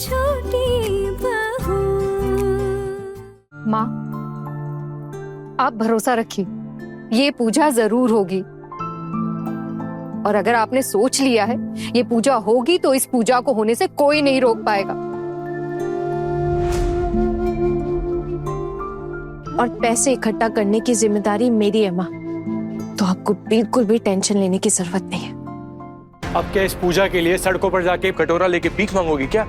छोटी बहू। माँ, आप भरोसा रखिए, ये पूजा जरूर होगी। और अगर आपने सोच लिया है ये पूजा होगी तो इस पूजा को होने से कोई नहीं रोक पाएगा। और पैसे इकट्ठा करने की जिम्मेदारी मेरी है माँ, तो आपको बिल्कुल भी टेंशन लेने की जरूरत नहीं है। अब क्या इस पूजा के लिए सड़कों पर जाके कटोरा लेके भीख मांगोगी क्या?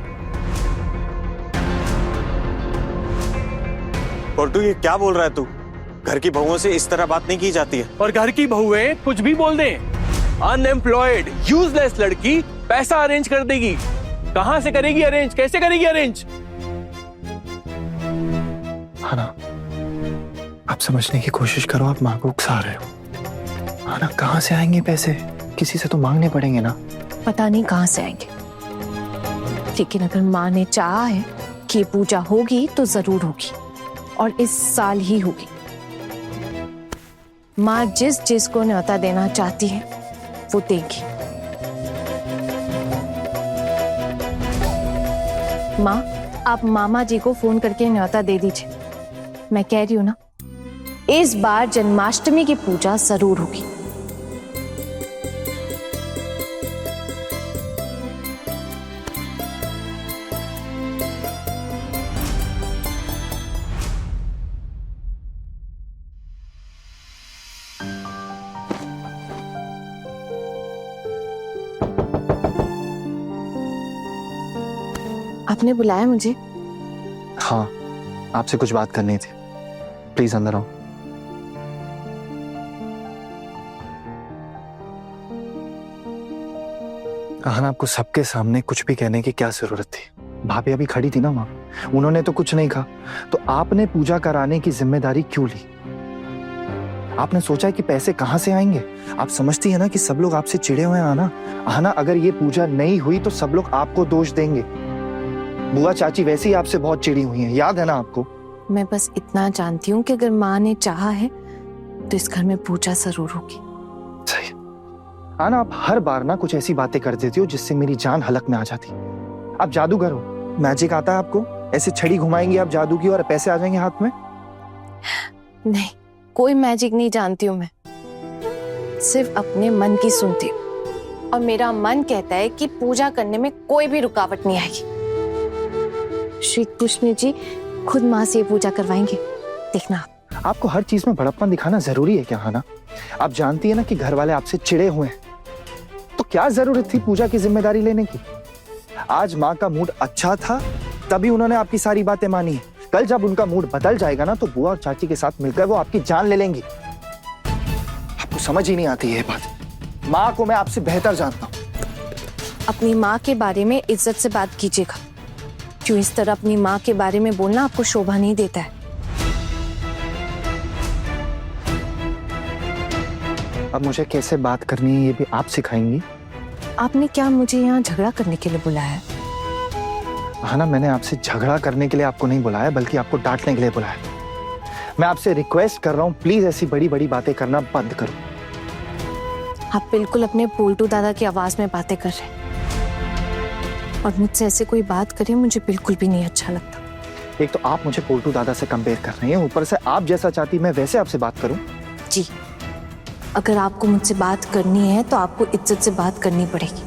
पोल्टू, ये क्या बोल रहा है तू? घर की बहुओं से इस तरह बात नहीं की जाती है। और घर की बहुएं कुछ भी बोल दें। अनएम्प्लॉयड यूजलेस लड़की पैसा अरेंज कर देगी। कहां से करेगी अरेंज? कैसे करेगी अरेंज? हाँ ना, आप समझने की कोशिश करो, आप माँ को उकसा रहे हो। हाँ ना, कहाँ से आएंगे पैसे? किसी से तो मांगने पड़ेंगे ना। पता नहीं कहाँ से आएंगे, लेकिन अगर माँ ने चाहा है कि ये पूजा होगी तो जरूर होगी, और इस साल ही होगी। माँ जिस जिस को न्योता देना चाहती है वो देगी। माँ, आप मामा जी को फोन करके न्योता दे दीजिए। मैं कह रही हूं ना, इस बार जन्माष्टमी की पूजा जरूर होगी। आपने बुलाया मुझे? हाँ, आपसे कुछ बात करनी थी। प्लीज अंदर आओ। हाँ, आपको सबके सामने कुछ भी कहने की क्या जरूरत थी? भाभी अभी खड़ी थी ना वहां, उन्होंने तो कुछ नहीं कहा, तो आपने पूजा कराने की जिम्मेदारी क्यों ली? आपने सोचा है कि पैसे कहां से आएंगे? आप समझती है ना कि सब लोग आपसे चिढ़े हुए हैं आना। अगर ये पूजा नहीं हुई तो सब लोग आपको दोष देंगे। बुआ चाची वैसे ही आपसे बहुत चिढ़ी हुई हैं, याद है ना आपको? मैं बस इतना जानती हूँ कि अगर माँ ने चाहा है तो इस घर में पूजा जरूर होगी। सही। आना, आप हर बार ना कुछ ऐसी बातें कर देती हो जिससे मेरी जान हलक में आ जाती। आप जादूगर हो, मैजिक आता है आपको? ऐसे छड़ी घुमाएंगे आप जादू की और पैसे आ जाएंगे हाथ में? नहीं, कोई मैजिक नहीं जानती हूँ मैं, सिर्फ अपने मन की सुनती हूँ। और मेरा मन कहता है कि पूजा करने में कोई भी रुकावट नहीं आएगी। श्री कृष्ण जी खुद माँ से ये पूजा करवाएंगे, देखना आप। आपको हर चीज में बड़प्पन दिखाना जरूरी है क्या? हाना, आप जानती है ना कि घर वाले आपसे चिढ़े हुए हैं, तो क्या जरूरत थी पूजा की जिम्मेदारी लेने की? आज माँ का मूड अच्छा था तभी उन्होंने आपकी सारी बातें मानी है। कल जब उनका मूड बदल जाएगा ना तो बुआ और चाची के साथ मिलकर वो आपकी जान ले लेंगी। आपको समझ ही नहीं आती ये बात। माँ को मैं आपसे बेहतर जानता हूँ। अपनी माँ के बारे में इज्जत से बात कीजिएगा। क्यों इस तरह अपनी माँ के बारे में बोलना आपको शोभा नहीं देता है। अब मुझे कैसे बात करनी है ये भी आप सिखाएंगी? आपने क्या मुझे यहाँ झगड़ा करने के लिए बुलाया है? हाँ ना, मैंने आपसे झगड़ा करने के लिए आपको नहीं बुलाया, बल्कि आपको डांटने के लिए बुलाया। मैं आपसे रिक्वेस्ट कर रहा हूँ, प्लीज ऐसी बड़ी बड़ी बातें करना बंद करो। आप बिल्कुल अपने पोल्टू दादा की आवाज में बातें कर रहे हैं, और मुझसे ऐसे कोई बात करे मुझे बिल्कुल भी नहीं अच्छा लगता। एक तो आप मुझे पोल्टू दादा से कंपेयर कर रही हैं, ऊपर से आप जैसा चाहती मैं वैसे आपसे बात करूं। जी, अगर आपको मुझसे बात करनी है तो आपको इज्जत से बात करनी पड़ेगी।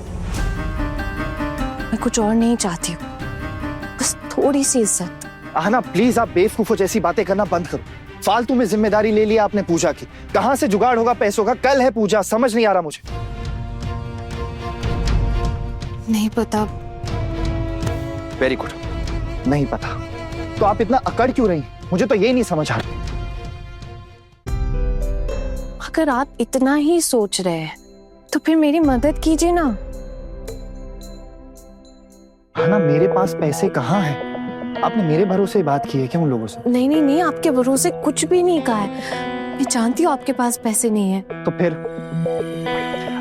मैं कुछ और नहीं चाहती हूँ, बस थोड़ी सी इज्जत। आना, प्लीज आप बेवकूफों जैसी बातें करना बंद करो। फालतू में जिम्मेदारी ले लिया आपने पूजा की। कहां से जुगाड़ होगा पैसों का? कल है पूजा, समझ नहीं आ रहा मुझे। नहीं पता। वेरी गुड, नहीं पता तो आप इतना अकड़ क्यों रही? मुझे तो ये नहीं समझ आ रहा। अगर आप इतना ही सोच रहे हैं तो फिर मेरी मदद कीजिए ना। ना, मेरे पास पैसे कहाँ हैं? आपने मेरे भरोसे बात की है क्या उन लोगों से? नहीं नहीं नहीं, आपके भरोसे कुछ भी नहीं कहा है। मैं जानती हूँ आपके पास पैसे नहीं है। तो फिर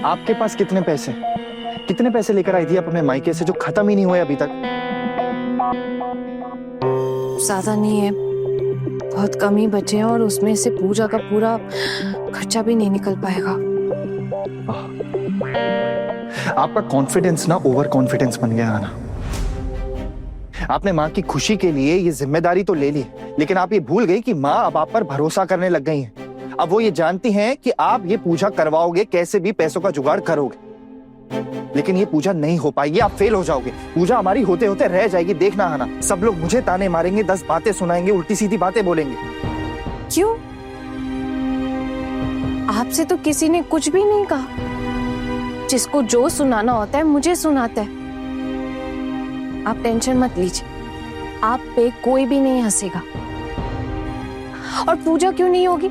आपके पास कितने पैसे? कितने पैसे लेकर आई थी आप अपने मायके से जो खत्म ही नहीं हुए अभी तक? ज्यादा नहीं है, बहुत कम ही बचे हैं, और उसमें से पूजा का पूरा खर्चा भी नहीं निकल पाएगा। आपका कॉन्फिडेंस ना ओवर कॉन्फिडेंस बन गया ना। आपने माँ की खुशी के लिए ये जिम्मेदारी तो ले ली, लेकिन आप ये भूल गई कि माँ अब आप पर भरोसा करने लग गई हैं। अब वो ये जानती हैं कि आप ये पूजा करवाओगे, कैसे भी पैसों का जुगाड़ करोगे। लेकिन ये पूजा नहीं हो पाएगी, आप फेल हो जाओगे। पूजा हमारी होते होते रह जाएगी, देखना आना। सब लोग मुझे ताने मारेंगे, 10 बातें सुनाएंगे, उल्टी सीधी बातें बोलेंगे। क्यों? आपसे तो किसी ने कुछ भी नहीं कहा। जिसको जो सुनाना होता है मुझे सुनाता है। आप टेंशन मत लीजिए, आप पे कोई भी नहीं हंसेगा। और पूजा क्यों नहीं होगी?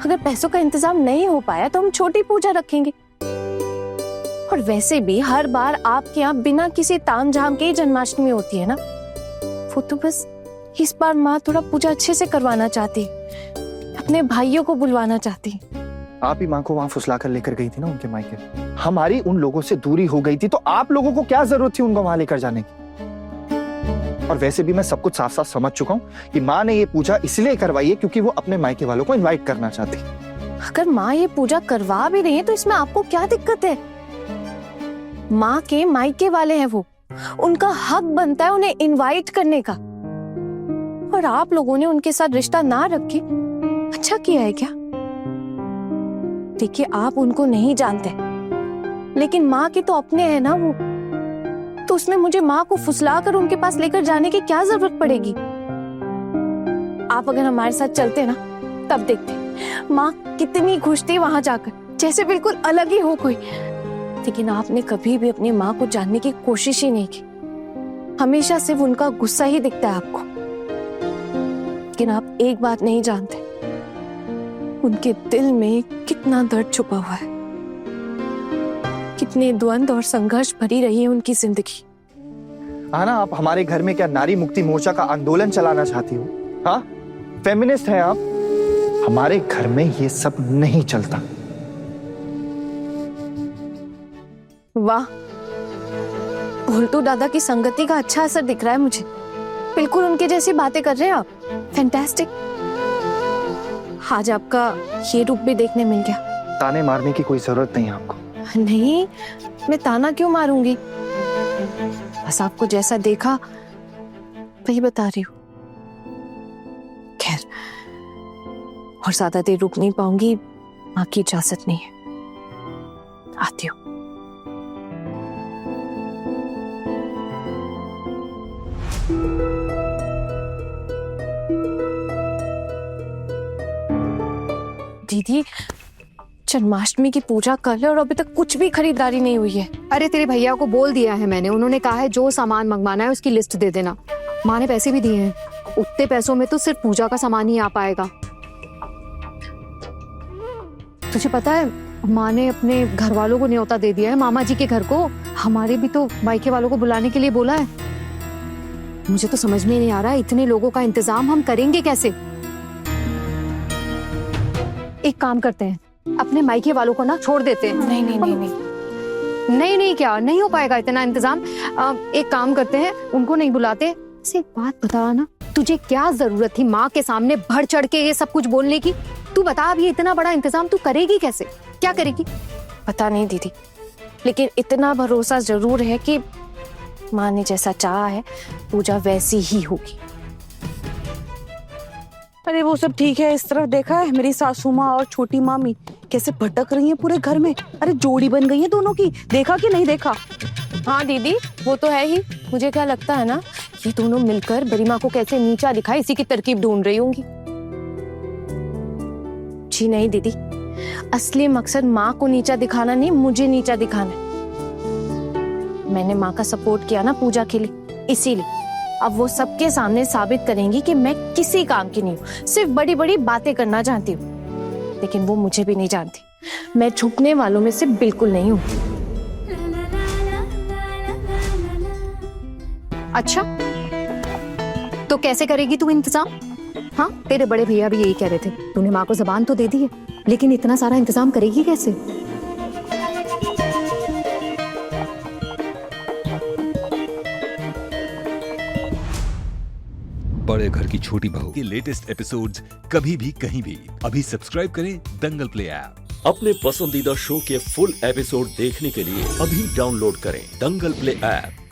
अगर पैसों का इंतजाम नहीं हो पाया तो हम छोटी पूजा रखेंगे। और वैसे भी हर बार आपके यहाँ बिना किसी तामझाम के ही जन्माष्टमी होती है ना। वो तो बस इस बार माँ थोड़ा पूजा अच्छे से करवाना चाहती, अपने भाइयों को बुलवाना चाहती। आप ही माँ को वहां फुसला कर लेकर गई थी ना उनके मायके। हमारी उन लोगों से दूरी हो गई थी, तो आप लोगों को क्या जरूरत थी उनको वहां लेकर जाने की? और वैसे भी मैं सब कुछ साफ साफ समझ चुका हूँ कि माँ ने ये पूजा इसलिए करवाई है क्योंकि वो अपने मायके वालों को इनवाइट करना चाहती। अगर माँ ये पूजा करवा भी रही है तो इसमें आपको क्या दिक्कत है? माँ के मायके वाले हैं वो, उनका हक बनता है उन्हें इनवाइट करने का। और आप लोगों ने उनके साथ रिश्ता ना रखे अच्छा किया है क्या? देखिए, आप उनको नहीं जानते, लेकिन माँ के तो अपने हैं ना वो। तो उसमें मुझे माँ को फुसला कर उनके पास लेकर जाने की क्या जरूरत पड़ेगी? आप अगर हमारे साथ चलते ना, तब देखते माँ कितनी खुश थी वहां जाकर, जैसे बिल्कुल अलग ही हो कोई। लेकिन आपने कभी भी अपनी माँ को जानने की कोशिश ही नहीं की। हमेशा सिर्फ उनका गुस्सा ही दिखता है आपको। लेकिन आप एक बात नहीं जानते, उनके दिल में कितना दर्द छुपा हुआ है, कितने द्वंद और संघर्ष भरी रही है उनकी जिंदगी। हाँ ना, आप हमारे घर में क्या नारी मुक्ति मोर्चा का आंदोलन चलाना चाहती हो? हाँ, फेमिनिस्ट है आप। हमारे घर में ये सब नहीं चलता। वाह, भोलटू दादा की संगति का अच्छा असर दिख रहा है मुझे। बिल्कुल उनके जैसी बातें कर रहे हैं आप। फैंटास्टिक। आज आपका ये रूप भी देखने मिल गया। ताने मारने की कोई जरूरत नहीं है आपको। नहीं, मैं ताना क्यों मारूंगी? बस आपको जैसा देखा वही बता रही हूँ। खैर, और ज्यादा देर रुक नहीं पाऊंगी, माँ की इजाजत नहीं है। आती हूँ। दीदी, जन्माष्टमी की पूजा कल है और अभी तक कुछ भी खरीदारी नहीं हुई है। अरे तेरे भैया को बोल दिया है मैंने, उन्होंने कहा है जो सामान मंगवाना है उसकी लिस्ट दे देना। माँ ने पैसे भी दिए हैं, उतने पैसों में तो सिर्फ पूजा का सामान ही आ पाएगा। तुझे पता है, माँ ने अपने घर वालों को न्योता दे दिया है, मामा जी के घर को। हमारे भी तो मायके वालों को बुलाने के लिए बोला है। मुझे तो समझ में नहीं आ रहा इतने लोगों का इंतजाम हम करेंगे कैसे। एक काम करते हैं, अपने मायके वालों को ना छोड़ देते हैं। नहीं नहीं नहीं नहीं नहीं क्या नहीं हो पाएगा इतना इंतजाम। एक काम करते हैं, उनको नहीं बुलाते। एक बात बता ना, तुझे क्या जरूरत थी माँ के सामने बढ़ चढ़ के ये सब कुछ बोलने की? तू बता, अब ये इतना बड़ा इंतजाम तू करेगी कैसे? क्या करेगी? पता नहीं दीदी, लेकिन इतना भरोसा जरूर है कि माँ ने जैसा चाहा है पूजा वैसी ही होगी। अरे वो सब ठीक है, इस तरफ देखा है मेरी सासू माँ और छोटी मामी कैसे भटक रही हैं पूरे घर में। अरे जोड़ी बन गई है दोनों की, देखा कि नहीं देखा? हाँ दीदी, वो तो है ही। मुझे क्या लगता है ना, ये दोनों मिलकर बड़ी माँ को कैसे नीचा दिखाए इसी की तरकीब ढूंढ रही होंगी। जी नहीं दीदी, असली मकसद माँ को नीचा दिखाना नहीं, मुझे नीचा दिखाना है। मैंने माँ का सपोर्ट किया ना पूजा के लिए, इसीलिए अब वो सबके सामने साबित करेंगी कि मैं किसी काम की नहीं हूँ, सिर्फ बड़ी बड़ी बातें करना जानती हूँ। लेकिन वो मुझे भी नहीं जानती, मैं छुपने वालों में से बिल्कुल नहीं हूँ। अच्छा, तो कैसे करेगी तू इंतजाम? हाँ, तेरे बड़े भैया भी यही कह रहे थे। तूने माँ को जबान तो दे दी है, लेकिन इतना सारा इंतजाम करेगी कैसे? बड़े घर की छोटी बहू के लेटेस्ट एपिसोड्स कभी भी कहीं भी अभी सब्सक्राइब करें दंगल प्ले ऐप। अपने पसंदीदा शो के फुल एपिसोड देखने के लिए अभी डाउनलोड करें दंगल प्ले ऐप।